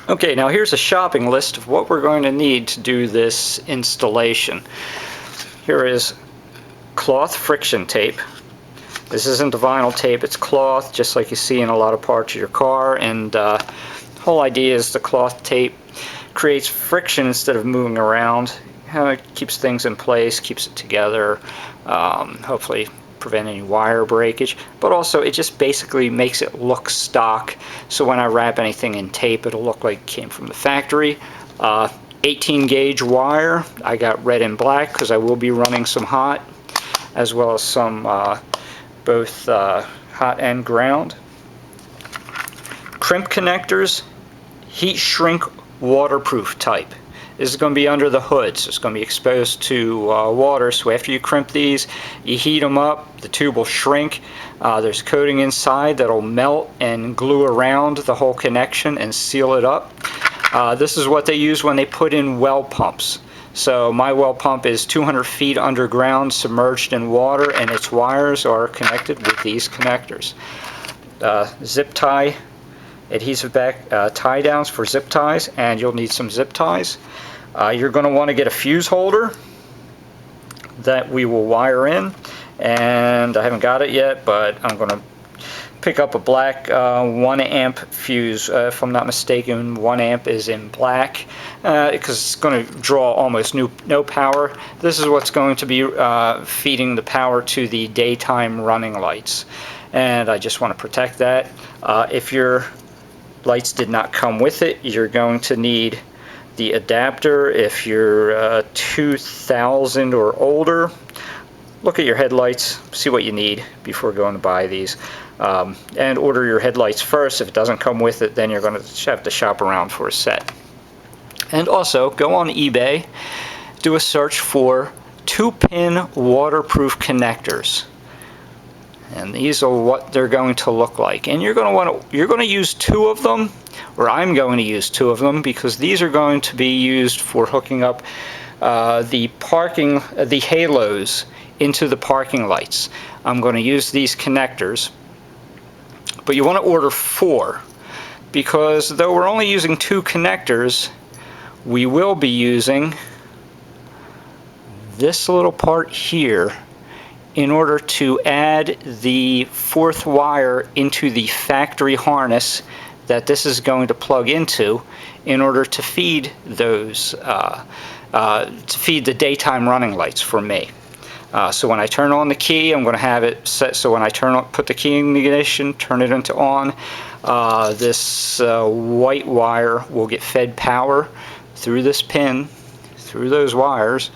Okay, now here's a shopping list of what we're going to need to do this installation. Here is cloth friction tape. This isn't the vinyl tape, it's cloth, just like you see in a lot of parts of your car. And the whole idea is the cloth tape creates friction instead of moving around. It keeps things in place, keeps it together, hopefully prevent any wire breakage, but also it just basically makes it look stock, so when I wrap anything in tape it'll look like it came from the factory. 18 gauge wire, I got red and black because I will be running some hot, as well as some both hot and ground. Crimp connectors, heat shrink waterproof type. This is going to be under the hood, so it's going to be exposed to water. So after you crimp these, you heat them up, the tube will shrink. There's coating inside that'll melt and glue around the whole connection and seal it up. This is what they use when they put in well pumps. So my well pump is 200 feet underground, submerged in water, and its wires are connected with these connectors. Zip tie, adhesive back tie downs for zip ties, and you'll need some zip ties. You're going to want to get a fuse holder that we will wire in, and I haven't got it yet, but I'm going to pick up a black 1 amp fuse. If I'm not mistaken, 1 amp is in black because it's going to draw almost no power. This is what's going to be feeding the power to the daytime running lights, and I just want to protect that. If your lights did not come with it, you're going to need the adapter. If you're 2000 or older, look at your headlights, see what you need before going to buy these, and order your headlights first. If it doesn't come with it, then you're going to have to shop around for a set. And also go on eBay, do a search for 2-pin waterproof connectors, and these are what they're going to look like. And you're going to use 2 of them, or I'm going to use 2 of them, because these are going to be used for hooking up the halos into the parking lights. I'm going to use these connectors, but you want to order 4, because though we're only using 2 connectors, we will be using this little part here in order to add the 4th wire into the factory harness that this is going to plug into in order to feed those, to feed the daytime running lights for me. So when I turn on the key, I'm going to have it set so when I put the key in the ignition, turn it into on, this white wire will get fed power through this pin, through those wires.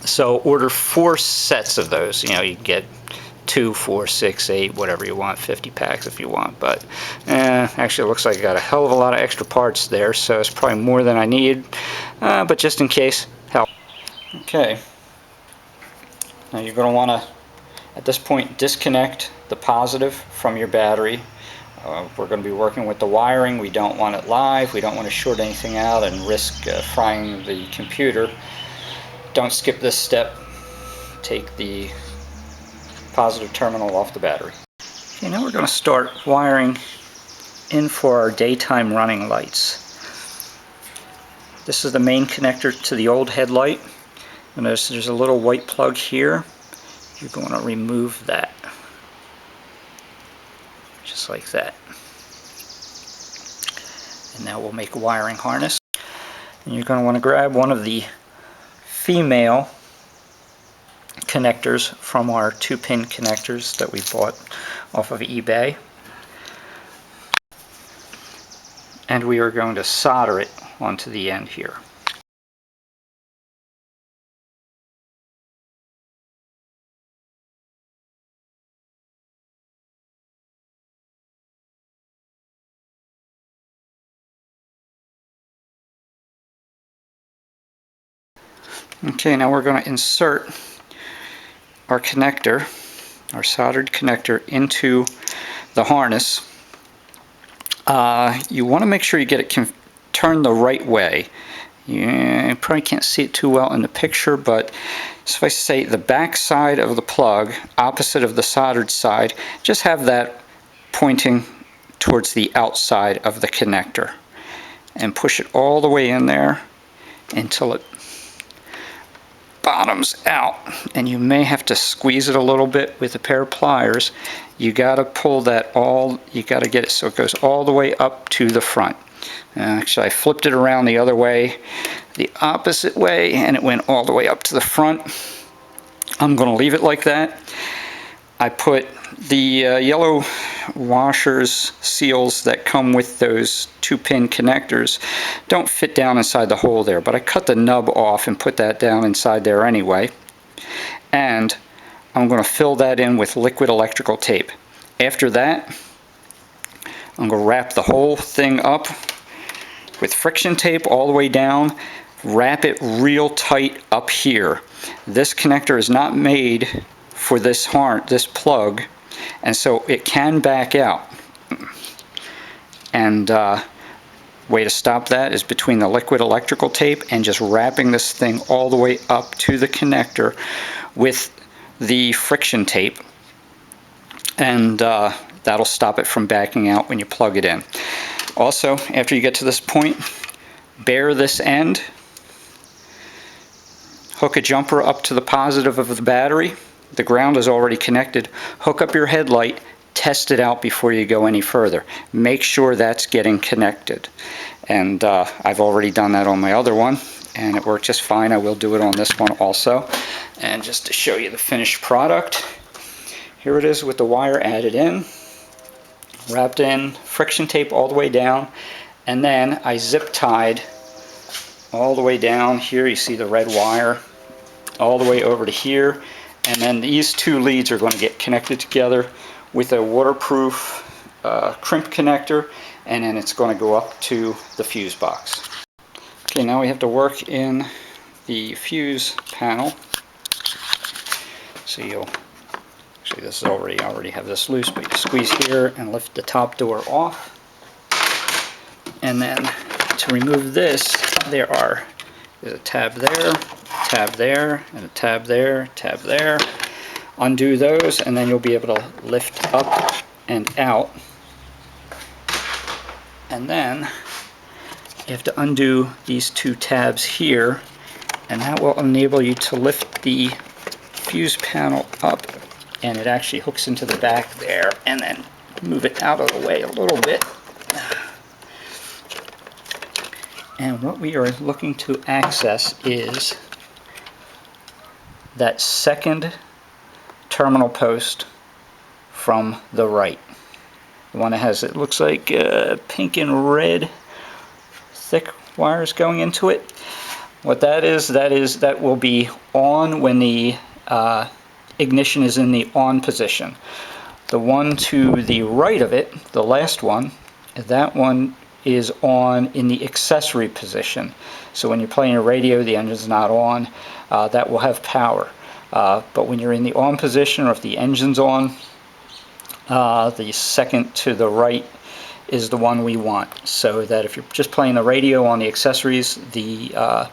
So order 4 sets of those. You know, you can get 2, 4, 6, 8, whatever you want, 50 packs if you want. But actually, it looks like I got a hell of a lot of extra parts there, so it's probably more than I need. But just in case, help. Okay. Now you're going to want to, at this point, disconnect the positive from your battery. We're going to be working with the wiring. We don't want it live. We don't want to short anything out and risk frying the computer. Don't skip this step. Take the positive terminal off the battery. Okay, now we're going to start wiring in for our daytime running lights. This is the main connector to the old headlight. And there's a little white plug here. You're going to remove that. Just like that. And now we'll make a wiring harness. And you're going to want to grab one of the female connectors from our 2-pin connectors that we bought off of eBay, and we are going to solder it onto the end here. Okay, now we're going to insert our connector, our soldered connector, into the harness. You want to make sure you get it turned the right way. You probably can't see it too well in the picture, but suffice to say, the back side of the plug, opposite of the soldered side, just have that pointing towards the outside of the connector and push it all the way in there until it bottoms out, and you may have to squeeze it a little bit with a pair of pliers. You got to pull that you got to get it so it goes all the way up to the front. Actually, I flipped it around the other way, the opposite way, and it went all the way up to the front. I'm going to leave it like that. I put the yellow washers, seals that come with those 2-pin connectors don't fit down inside the hole there, but I cut the nub off and put that down inside there anyway. And I'm going to fill that in with liquid electrical tape. After that, I'm going to wrap the whole thing up with friction tape all the way down. Wrap it real tight up here. This connector is not made for this plug, and so it can back out. And way to stop that is between the liquid electrical tape and just wrapping this thing all the way up to the connector with the friction tape, and that'll stop it from backing out when you plug it in. Also, after you get to this point, bare this end, hook a jumper up to the positive of the battery. The ground is already connected. Hook up your headlight, test it out before you go any further. Make sure that's getting connected. And I've already done that on my other one, and it worked just fine. I will do it on this one also. And just to show you the finished product, here it is with the wire added in, wrapped in, friction tape all the way down, and then I zip tied all the way down here. You see the red wire all the way over to here. And then these two leads are going to get connected together with a waterproof crimp connector, and then it's going to go up to the fuse box. Okay, now we have to work in the fuse panel. So actually this is I already have this loose, but you squeeze here and lift the top door off. And then to remove this, there's a tab there, and a tab there. Undo those, and then you'll be able to lift up and out. And then you have to undo these two tabs here, and that will enable you to lift the fuse panel up, and it actually hooks into the back there, and then move it out of the way a little bit. And what we are looking to access is that second terminal post from the right. The one that has, it looks like pink and red thick wires going into it. What that is, that will be on when the ignition is in the on position. The one to the right of it, the last one, that one is on in the accessory position. So when you're playing a radio, the engine's not on, that will have power. But when you're in the on position, or if the engine's on, the second to the right is the one we want. So that if you're just playing the radio on the accessories, the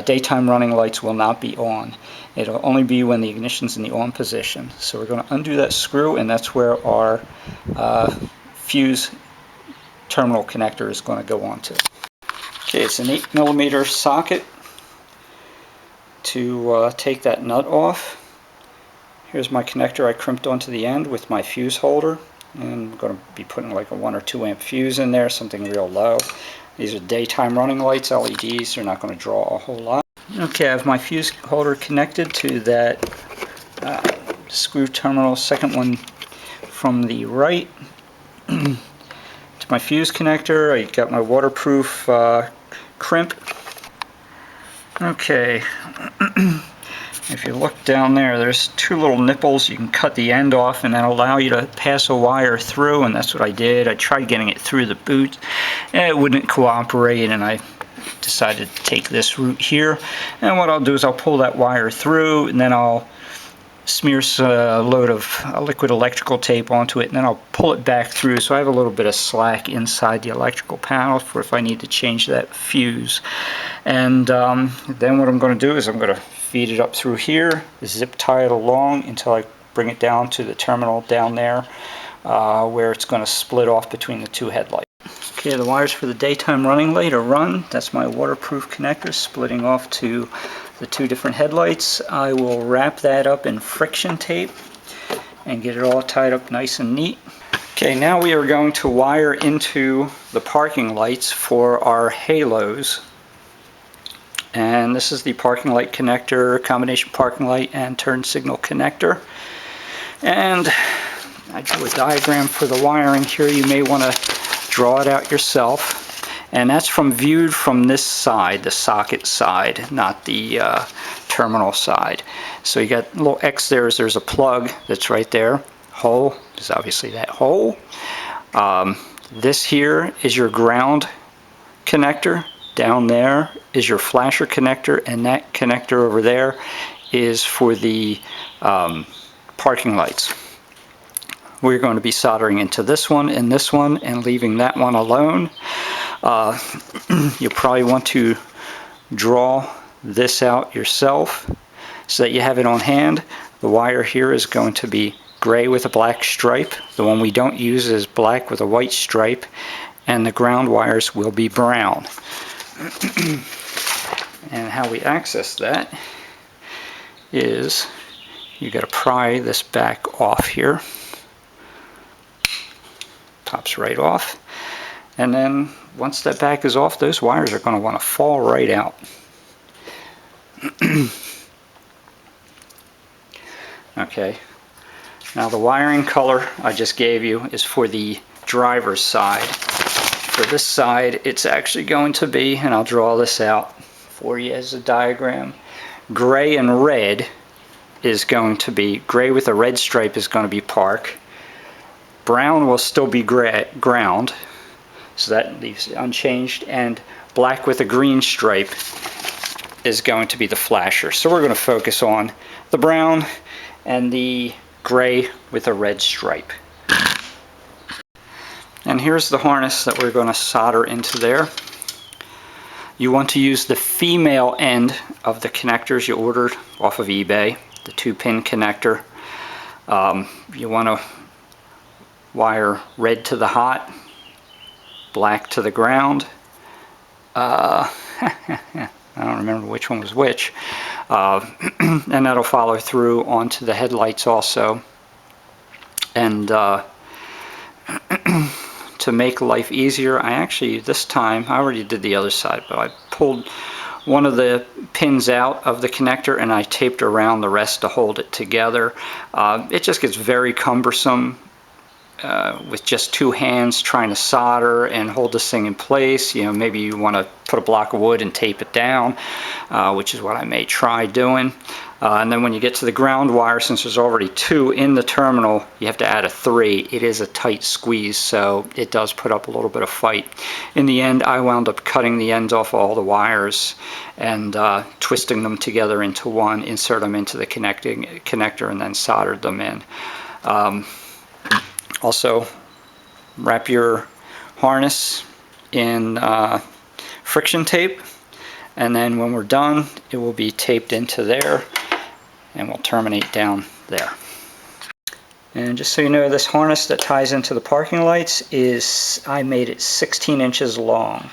daytime running lights will not be on. It'll only be when the ignition's in the on position. So we're going to undo that screw, and that's where our fuse terminal connector is going to go onto. Okay, it's an 8mm socket to take that nut off. Here's my connector I crimped onto the end with my fuse holder, and I'm going to be putting like a 1 or 2 amp fuse in there, something real low. These are daytime running lights, LEDs, they're not going to draw a whole lot. Okay, I have my fuse holder connected to that screw terminal, second one from the right. To my fuse connector, I got my waterproof crimp. Okay, if you look down there, there's 2 little nipples. You can cut the end off, and that'll allow you to pass a wire through, and that's what I did. I tried getting it through the boot, and it wouldn't cooperate, and I decided to take this route here. And what I'll do is I'll pull that wire through, and then I'll smear a load of liquid electrical tape onto it, and then I'll pull it back through, so I have a little bit of slack inside the electrical panel for if I need to change that fuse. And then what I'm going to do is I'm going to feed it up through here, zip tie it along until I bring it down to the terminal down there where it's going to split off between the two headlights. Okay, the wires for the daytime running light are run. That's my waterproof connector splitting off to the two different headlights. I will wrap that up in friction tape and get it all tied up nice and neat. Okay, now we are going to wire into the parking lights for our halos. And this is the parking light connector, combination parking light and turn signal connector. And I drew a diagram for the wiring here. You may want to draw it out yourself. And that's viewed from this side, the socket side, not the terminal side. So you got a little X there. There's a plug that's right there. Hole is obviously that hole. This here is your ground connector. Down there is your flasher connector, and that connector over there is for the parking lights. We're going to be soldering into this one and leaving that one alone. You probably want to draw this out yourself so that you have it on hand. The wire here is going to be gray with a black stripe. The one we don't use is black with a white stripe, and the ground wires will be brown. And how we access that is you got to pry this back off here. Pops right off, and then once that back is off, those wires are going to want to fall right out. Okay, now the wiring color I just gave you is for the driver's side. For this side, it's actually going to be, and I'll draw this out for you as a diagram, gray and red is going to be, gray with a red stripe is going to be park. Brown will still be ground, so that leaves it unchanged, and black with a green stripe is going to be the flasher. So we're going to focus on the brown and the gray with a red stripe. And here's the harness that we're going to solder into there. You want to use the female end of the connectors you ordered off of eBay, the 2-pin connector. You want to wire red to the hot, black to the ground. I don't remember which one was which. And that'll follow through onto the headlights also. And to make life easier, I actually, this time, I already did the other side, but I pulled one of the pins out of the connector and I taped around the rest to hold it together. It just gets very cumbersome with just two hands trying to solder and hold this thing in place. You know, maybe you want to put a block of wood and tape it down, which is what I may try doing. And then when you get to the ground wire, since there's already 2 in the terminal, you have to add a 3. It is a tight squeeze, so it does put up a little bit of fight. In the end, I wound up cutting the ends off all the wires and twisting them together into one, insert them into the connector, and then soldered them in. Also, wrap your harness in friction tape, and then when we're done, it will be taped into there and will terminate down there. And just so you know, this harness that ties into the parking lights is, I made it 16 inches long.